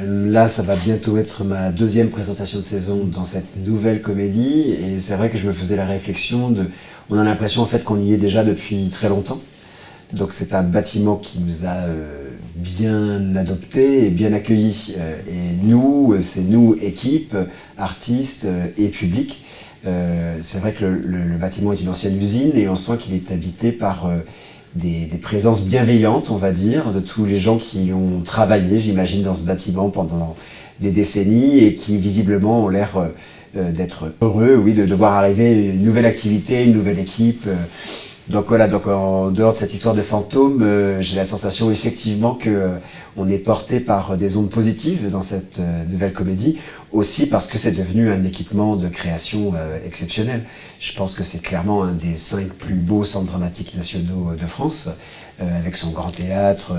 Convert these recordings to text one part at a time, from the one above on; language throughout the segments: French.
Là, ça va bientôt être ma deuxième présentation de saison dans cette nouvelle comédie. Et c'est vrai que je me faisais la réflexion de... On a l'impression en fait qu'on y est déjà depuis très longtemps. Donc c'est un bâtiment qui nous a bien adoptés et bien accueillis. Et nous, c'est nous, équipe, artistes et public. C'est vrai que le bâtiment est une ancienne usine et on sent qu'il est habité par des présences bienveillantes, on va dire, de tous les gens qui ont travaillé, j'imagine, dans ce bâtiment pendant des décennies et qui visiblement ont l'air d'être heureux, oui, de voir arriver une nouvelle activité, une nouvelle équipe. Donc voilà, donc en dehors de cette histoire de fantôme, j'ai la sensation effectivement que on est porté par des ondes positives dans cette nouvelle comédie, aussi parce que c'est devenu un équipement de création exceptionnel. Je pense que c'est clairement un des 5 plus beaux centres dramatiques nationaux de France, avec son grand théâtre,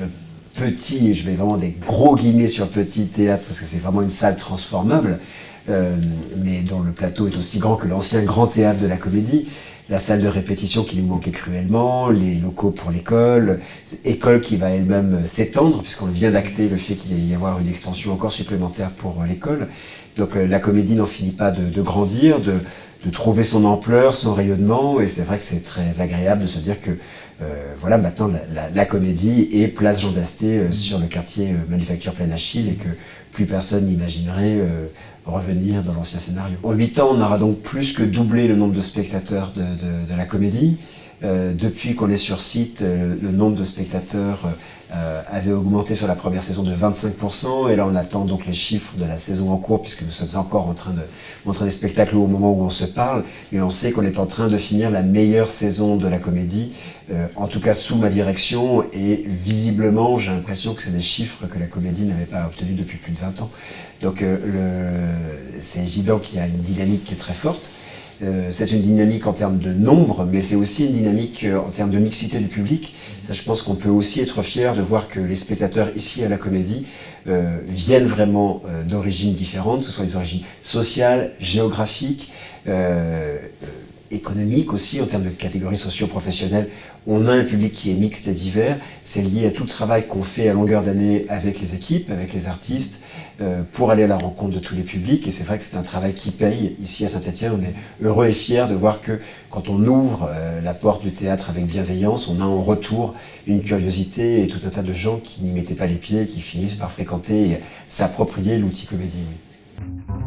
le petit, je mets vraiment des gros guillemets sur petit théâtre, parce que c'est vraiment une salle transformable, mais dont le plateau est aussi grand que l'ancien grand théâtre de la Comédie. La salle de répétition qui nous manquait cruellement, les locaux pour l'école, école qui va elle-même s'étendre, puisqu'on vient d'acter le fait qu'il va y avoir une extension encore supplémentaire pour l'école. Donc la Comédie n'en finit pas de grandir, de trouver son ampleur, son rayonnement, et c'est vrai que c'est très agréable de se dire que voilà, maintenant la Comédie est place Jean d'Asté sur le quartier Manufacture Plaine Achille, et que plus personne n'imaginerait revenir dans l'ancien scénario. En 8 ans, on aura donc plus que doublé le nombre de spectateurs de la Comédie. Depuis qu'on est sur site, le nombre de spectateurs avait augmenté sur la première saison de 25%, et là on attend donc les chiffres de la saison en cours, puisque nous sommes encore en train de montrer des spectacles au moment où on se parle, mais on sait qu'on est en train de finir la meilleure saison de la Comédie, en tout cas sous ma direction, et visiblement j'ai l'impression que c'est des chiffres que la Comédie n'avait pas obtenus depuis plus de 20 ans. Donc c'est évident qu'il y a une dynamique qui est très forte. C'est une dynamique en termes de nombre, mais c'est aussi une dynamique en termes de mixité du public. Ça, je pense qu'on peut aussi être fier de voir que les spectateurs ici à la Comédie viennent vraiment d'origines différentes, que ce soit des origines sociales, géographiques, économiques aussi, en termes de catégories socio-professionnelles. On a un public qui est mixte et divers. C'est lié à tout le travail qu'on fait à longueur d'année avec les équipes, avec les artistes, pour aller à la rencontre de tous les publics. Et c'est vrai que c'est un travail qui paye. Ici à Saint-Étienne, on est heureux et fiers de voir que quand on ouvre la porte du théâtre avec bienveillance, on a en retour une curiosité et tout un tas de gens qui n'y mettaient pas les pieds, qui finissent par fréquenter et s'approprier l'outil Comédie. Oui.